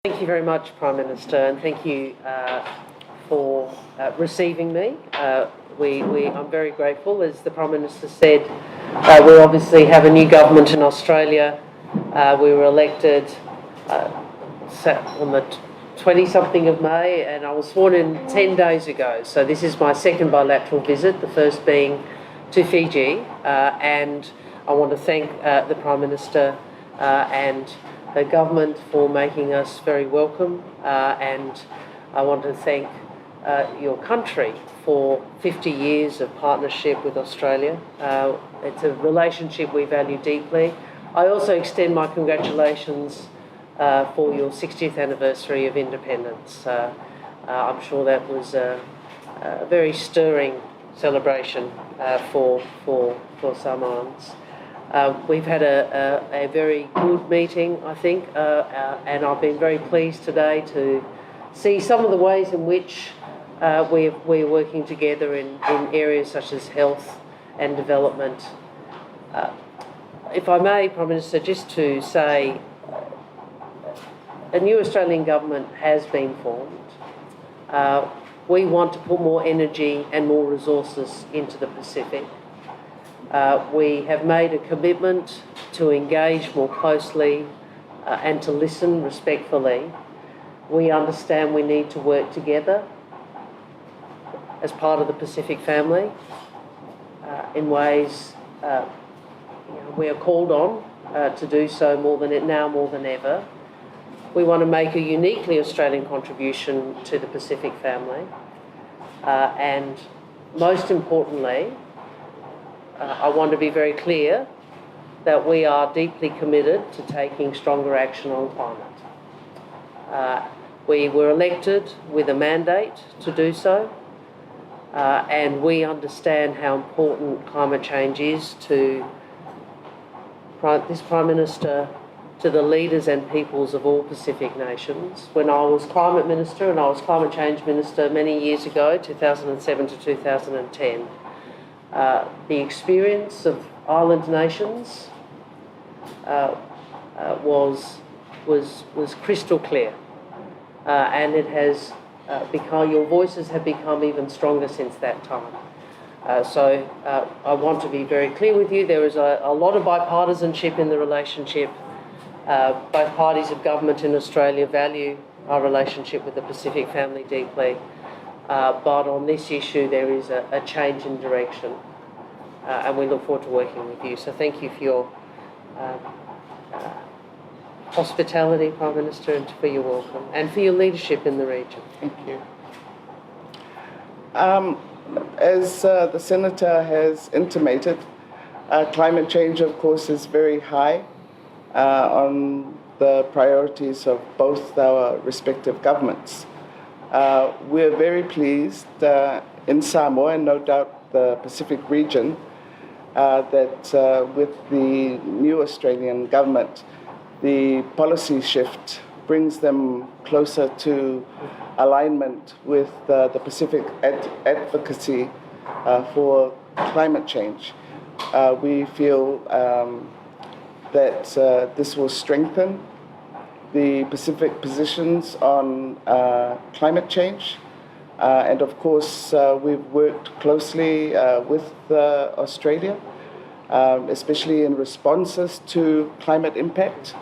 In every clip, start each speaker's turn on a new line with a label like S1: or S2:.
S1: Thank you very much, Prime Minister, and thank you for receiving me. I'm very grateful. As the Prime Minister said, we obviously have a new government in Australia. We were elected on the 20-something of May, and I was sworn in 10 days ago. So this is my second bilateral visit, the first being to Fiji, and I want to thank the Prime Minister and the government for making us very welcome, and I want to thank your country for 50 years of partnership with Australia. It's a relationship we value deeply. I also extend my congratulations for your 60th anniversary of independence. I'm sure that was a very stirring celebration for Samoans. We've had a very good meeting, I think, and I've been very pleased today to see some of the ways in which we're working together in areas such as health and development. If I may, Prime Minister, just to say, a new Australian government has been formed. We want to put more energy and more resources into the Pacific. We have made a commitment to engage more closely and to listen respectfully. We understand we need to work together as part of the Pacific family in ways we are called on to do so more than ever. We want to make a uniquely Australian contribution to the Pacific family, and most importantly, I want to be very clear that we are deeply committed to taking stronger action on climate. We were elected with a mandate to do so, and we understand how important climate change is to this Prime Minister, to the leaders and peoples of all Pacific nations. When I was Climate Minister and I was Climate Change Minister many years ago, 2007 to 2010, the experience of island nations was crystal clear, and it has become, your voices have become even stronger since that time. So I want to be very clear with you. There is a lot of bipartisanship in the relationship. Both parties of government in Australia value our relationship with the Pacific family deeply. But on this issue there is a change in direction, and we look forward to working with you. So thank you for your hospitality, Prime Minister, and for your welcome, and for your leadership in the region.
S2: Thank you. As the Senator has intimated, climate change, of course, is very high on the priorities of both our respective governments. We're very pleased in Samoa, and no doubt the Pacific region, that with the new Australian government, the policy shift brings them closer to alignment with the Pacific advocacy for climate change. We feel that this will strengthen the Pacific positions on climate change. And of course, we've worked closely with Australia, especially in responses to climate impact.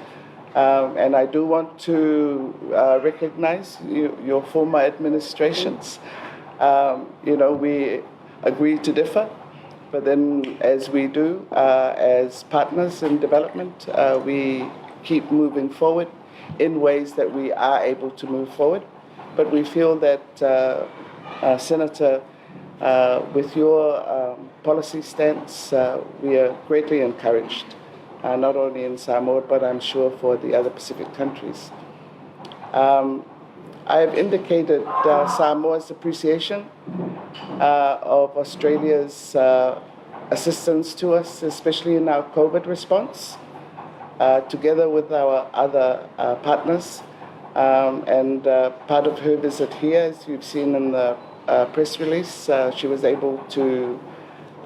S2: And I do want to recognize your former administrations. We agree to differ, but then as we do, as partners in development, we keep moving forward in ways that we are able to move forward. But we feel that, Senator, with your policy stance, we are greatly encouraged, not only in Samoa, but I'm sure for the other Pacific countries. I have indicated Samoa's appreciation of Australia's assistance to us, especially in our COVID response, together with our other partners. And part of her visit here, as you've seen in the press release, she was able to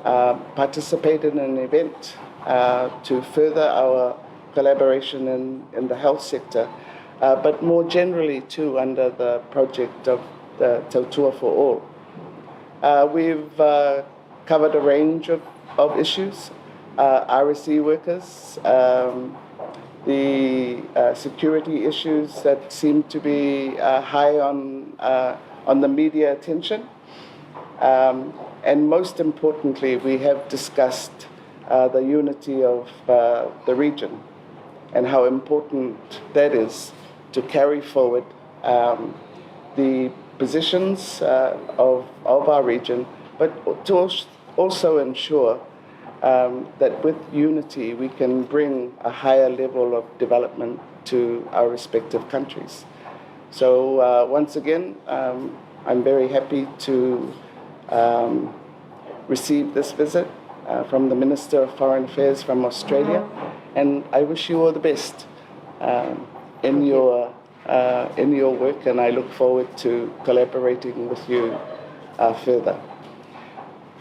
S2: participate in an event to further our collaboration in the health sector. but more generally too under the project of the Tautua for All. We've covered a range of issues, RSE workers, the security issues that seem to be high on the media attention. And most importantly, we have discussed the unity of the region and how important that is to carry forward the positions of our region, but to also ensure that with unity we can bring a higher level of development to our respective countries. So once again, I'm very happy to receive this visit from the Minister of Foreign Affairs from Australia, and I wish you all the best in your work, and I look forward to collaborating with you further.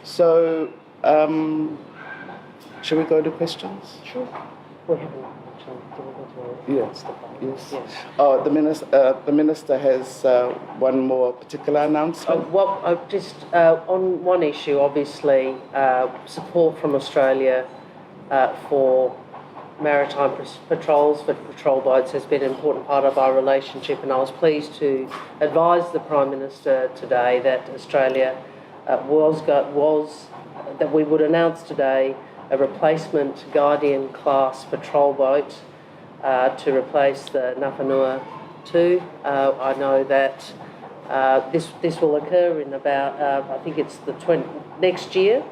S2: So, shall we go to questions?
S1: Sure. We haven't actually
S2: Yes. Oh, the minister has one more particular announcement.
S1: Just on one issue, obviously, support from Australia for maritime patrols for patrol boats has been an important part of our relationship, and I was pleased to advise the Prime Minister today that Australia that we would announce today a replacement Guardian class patrol boat to replace the Napanua 2. I know that this will occur in about I think it's next year.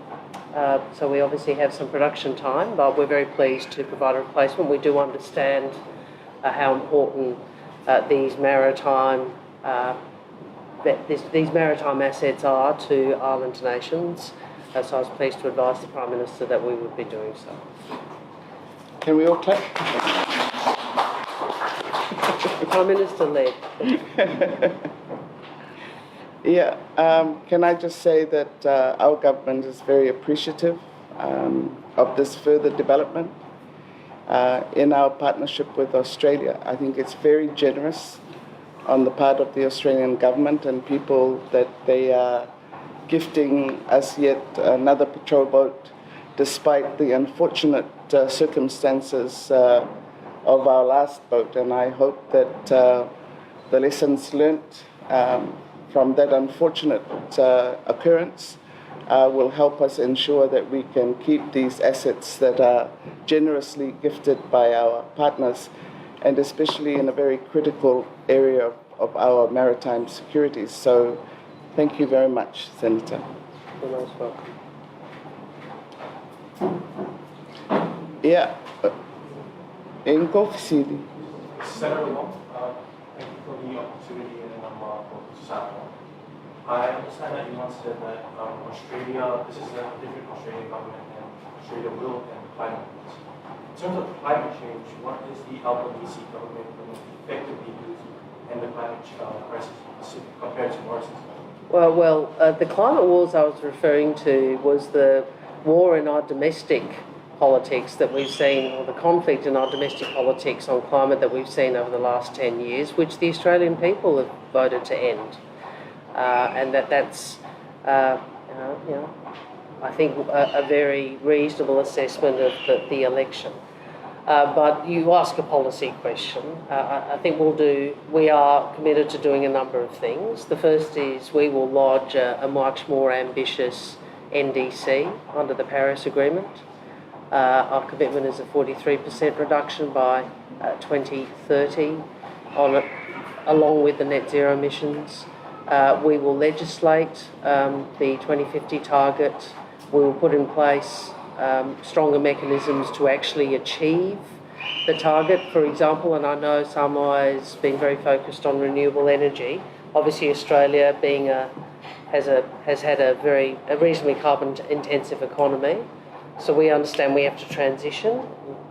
S1: So we obviously have some production time, but we're very pleased to provide a replacement. We do understand how important these maritime assets are to island nations. So I was pleased to advise the Prime Minister that we would be doing so.
S2: Can we all clap?
S1: The Prime Minister led.
S2: Yeah, can I just say that our government is very appreciative of this further development in our partnership with Australia. I think it's very generous on the part of the Australian government and people that they are gifting us yet another patrol boat despite the unfortunate circumstances of our last boat. And I hope that the lessons learnt from that unfortunate occurrence will help us ensure that we can keep these assets that are generously gifted by our partners, and especially in a very critical area of our maritime security. So thank you very much, Senator.
S1: You're most welcome.
S2: Yeah. In Kofisili.
S3: Senator Wong, thank you for the opportunity and for Samoa. I understand that you once said that Australia, this is a different Australian government, and Australia will end climate change. In terms of climate change, what is the Albanese government going to effectively do to end the climate crisis compared to Morrison's government?
S1: Well, the climate wars I was referring to was the war in our domestic politics that we've seen, or the conflict in our domestic politics on climate that we've seen over the last 10 years, which the Australian people have voted to end. And that's, I think, a very reasonable assessment of the election. But you ask a policy question. I think we are committed to doing a number of things. The first is we will lodge a much more ambitious NDC under the Paris Agreement. Our commitment is a 43% reduction by 2030 along with the net zero emissions. We will legislate the 2050 target. We will put in place stronger mechanisms to actually achieve the target. For example, and I know Samoa has been very focused on renewable energy. Obviously, Australia has had a reasonably carbon-intensive economy. So we understand we have to transition.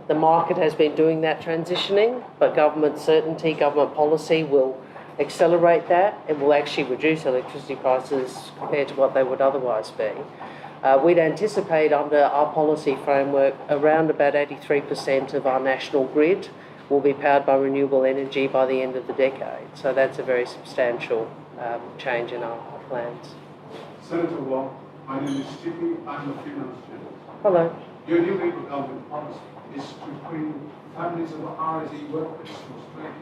S1: The market has been doing that transitioning, but government certainty, government policy will accelerate that. It will actually reduce electricity prices compared to what they would otherwise be. We'd anticipate under our policy framework around about 83% of our national grid will be powered by renewable energy by the end of the decade. So that's a very substantial change in our plans.
S4: Senator Wong, my name is Stevie. I'm a finance student.
S1: Hello.
S4: Your new Labour government policy is to bring families of RSE workers to Australia.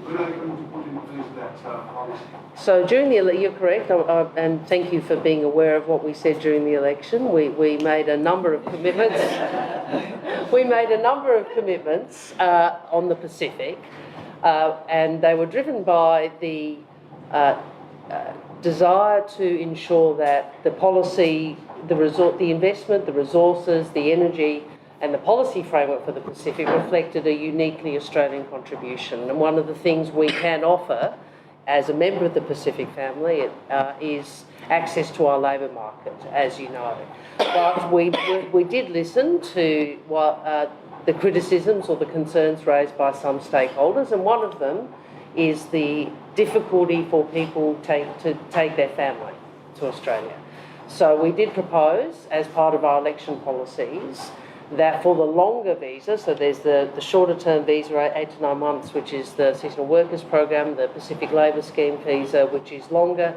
S4: When are you going to put in place that policy?
S1: So during you're correct, and thank you for being aware of what we said during the election. We made a number of commitments. We made a number of commitments on the Pacific, and they were driven by the desire to ensure that the policy, the investment, the resources, the energy, and the policy framework for the Pacific reflected a uniquely Australian contribution. And one of the things we can offer as a member of the Pacific family is access to our labour market, as you know. But we did listen to the criticisms or the concerns raised by some stakeholders, and one of them is the difficulty for people to take their family to Australia. So we did propose, as part of our election policies, that for the longer visa, so there's the shorter term visa, 8 to 9 months, which is the seasonal workers program, the Pacific Labour Scheme visa, which is longer,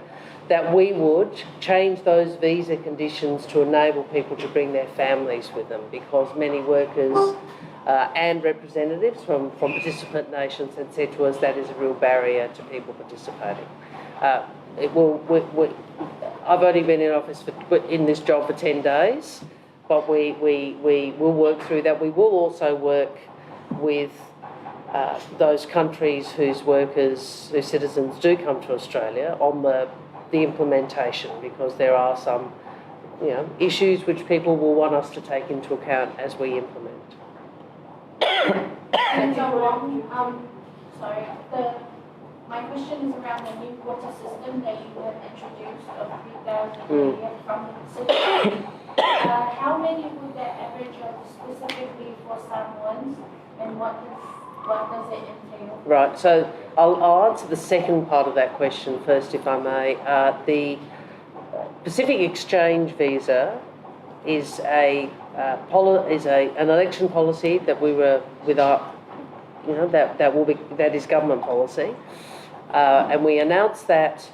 S1: that we would change those visa conditions to enable people to bring their families with them, because many workers and representatives from participant nations had said to us that is a real barrier to people participating. I've only been in office in this job for 10 days, but we will work through that. We will also work with those countries whose citizens do come to Australia on the implementation, because there are some issues which people will want us to take into account as we implement.
S5: My question is around the new quota system that you have introduced of 3,000 from the Pacific. How many would that average of specifically for Samoans, and what does it entail?
S1: Right, so I'll answer the second part of that question first, if I may. The Pacific Exchange visa is an election policy that we were with our, that is government policy, and we announced that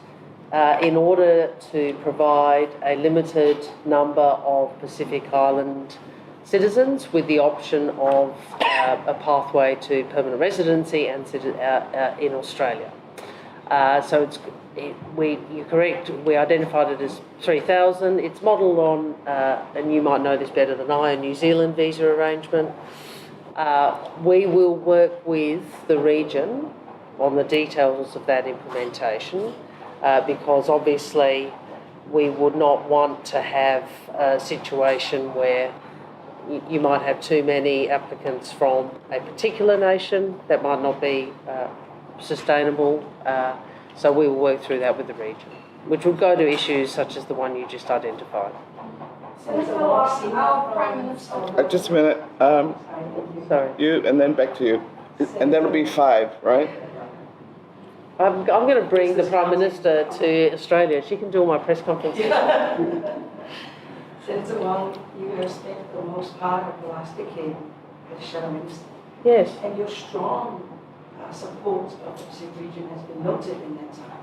S1: in order to provide a limited number of Pacific Island citizens with the option of a pathway to permanent residency and in Australia. So you're correct, we identified it as 3,000. It's modelled on, and you might know this better than I, a New Zealand visa arrangement. We will work with the region on the details of that implementation, because obviously we would not want to have a situation where you might have too many applicants from a particular nation that might not be sustainable. So we will work through that with the region, which will go to issues such as the one you just identified.
S2: Just a minute.
S1: Sorry.
S2: You, and then back to you. And then it'll be 5, right?
S1: I'm going to bring the Prime Minister to Australia. She can do all my press conferences.
S6: Senator Wong, you have spent the most part of the last decade as the Shadow Minister.
S1: Yes.
S6: And your strong support of the Pacific region has been noted in that time.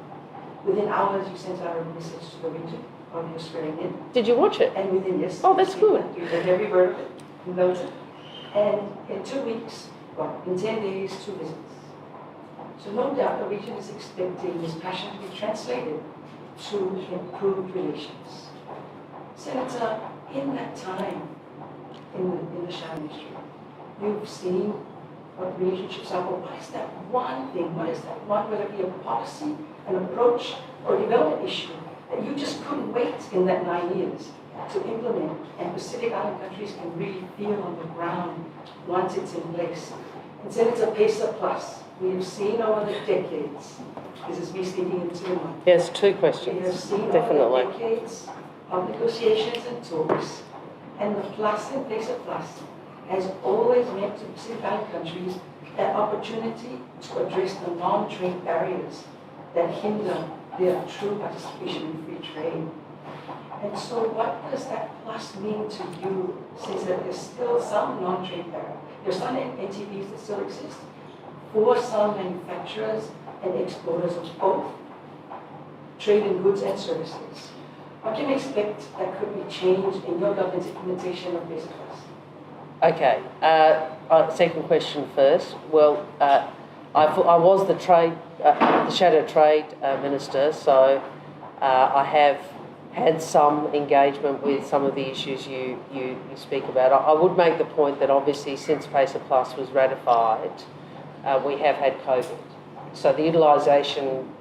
S6: Within hours, you sent out a message to the region of the Australian.
S1: Did you watch it?
S6: And within, yes.
S1: Oh, that's good.
S6: You read every word of it, you noted. And in 2 weeks, in 10 days, 2 visits. So no doubt the region is expecting this passion to be translated to improved relations. Senator, in that time, in the Shadow Ministry, you've seen what relationships are, but what is that one thing, whether it be a policy, an approach, or a development issue that you just couldn't wait in that 9 years to implement, and Pacific Island countries can really feel on the ground once it's in place? And Senator, PESA Plus, we have seen over the decades, this is me speaking in 2 months.
S1: Yes, 2
S6: We
S1: questions.
S6: have seen
S1: Definitely.
S6: over the decades of negotiations and talks, and the plus in PESA Plus has always meant to Pacific Island countries that opportunity to address the non-trade barriers that hinder their true participation in free trade. And so what does that plus mean to you, since that there's still some non-trade barriers There's some NTBs that still exist for some manufacturers and exporters of both trade in goods and services. What can we expect that could be changed in your government's implementation of Basic Plus?
S1: Okay, second question first. Well, I was the shadow trade minister, so I have had some engagement with some of the issues you speak about. I would make the point that obviously since PACER Plus was ratified, we have had COVID. So the utilisation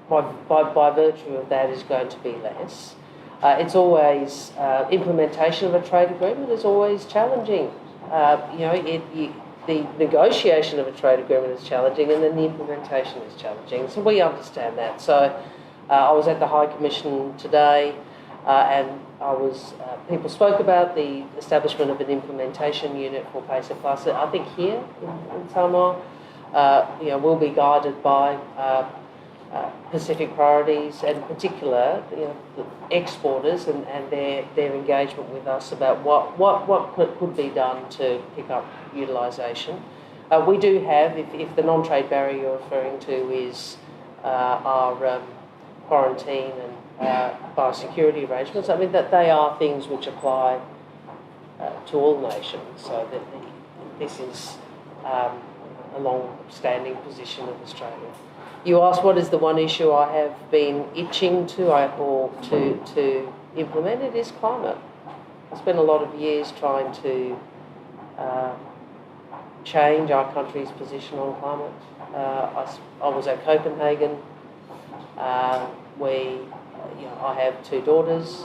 S1: by virtue of that is going to be less. It's always, implementation of a trade agreement is always challenging. The negotiation of a trade agreement is challenging, and then the implementation is challenging. So we understand that. So I was at the High Commission today, and people spoke about the establishment of an implementation unit for PACER Plus. I think here in Samoa, we'll be guided by Pacific priorities, and in particular, the exporters and their engagement with us about what could be done to pick up utilisation. We do have, if the non-trade barrier you're referring to is our quarantine and biosecurity arrangements, I mean that they are things which apply to all nations. So that this is a long-standing position of Australia. You asked what is the one issue I have been itching to implement. It is climate. I spent a lot of years trying to change our country's position on climate. I was at Copenhagen. I have 2 daughters.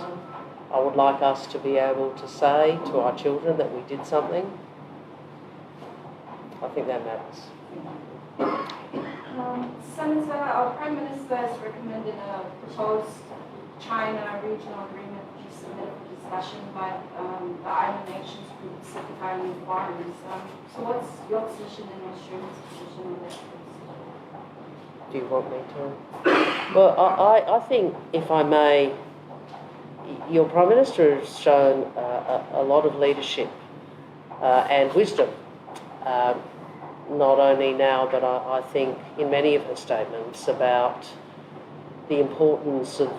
S1: I would like us to be able to say to our children that we did something. I think that matters.
S5: Senator, our Prime Minister has recommended a proposed China regional agreement which is submitted for discussion by the Island Nations Group, Pacific Island Forums. So what's your position and Australia's position on that?
S1: Do you want me to? Well, I think, if I may, your Prime Minister has shown a lot of leadership and wisdom. Not only now, but I think in many of her statements about the importance of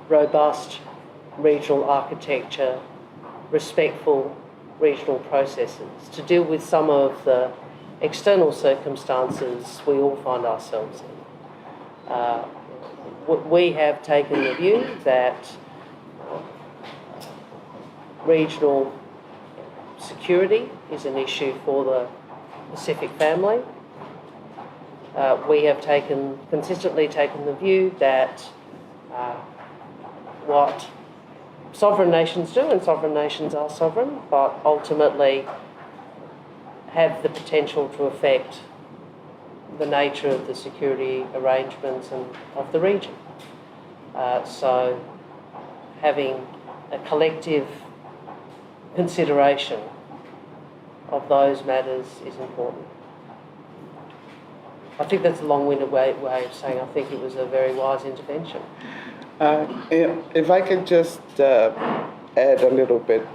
S1: robust regional architecture, respectful regional processes to deal with some of the external circumstances we all find ourselves in. We have taken the view that regional security is an issue for the Pacific family. We have consistently taken the view that what sovereign nations do, and sovereign nations are sovereign, but ultimately have the potential to affect the nature of the security arrangements and of the region. So having a collective consideration of those matters is important. I think that's a long-winded way of saying I think it was a very wise intervention.
S2: If I could just add a little bit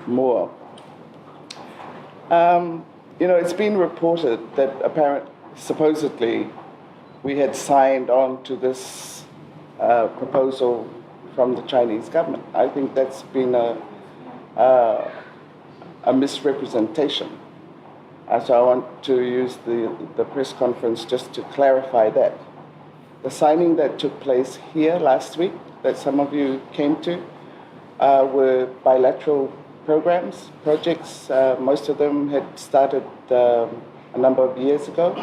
S2: more. It's been reported that supposedly we had signed on to this proposal from the Chinese government. I think that's been a misrepresentation. So I want to use the press conference just to clarify that. The signing that took place here last week, that some of you came to, were bilateral projects. Most of them had started a number of years ago,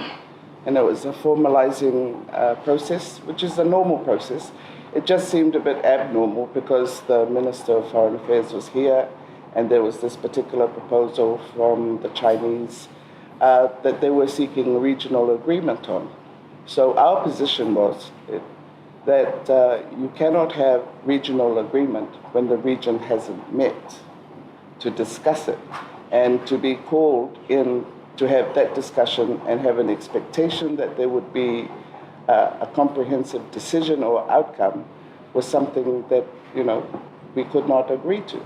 S2: and it was a formalizing process, which is a normal process. It just seemed a bit abnormal because the Minister of Foreign Affairs was here, and there was this particular proposal from the Chinese that they were seeking regional agreement on. So our position was that you cannot have regional agreement when the region hasn't met to discuss it, and to be called in to have that discussion and have an expectation that there would be a comprehensive decision or outcome was something that we could not agree to.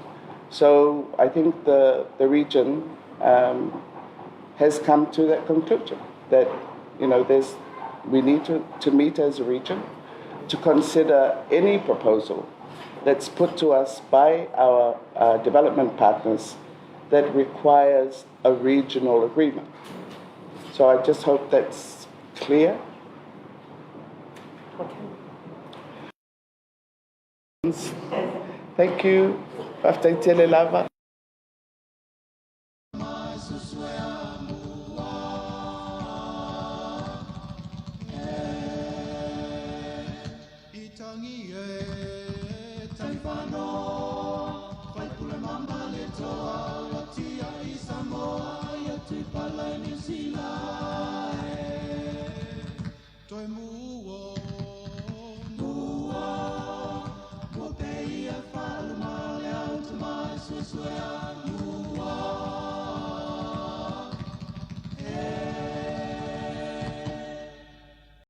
S2: So I think the region has come to that conclusion that, we need to meet as a region to consider any proposal that's put to us by our development partners that requires a regional agreement. So I just hope that's clear. Thank you. After lava.
S7: Swear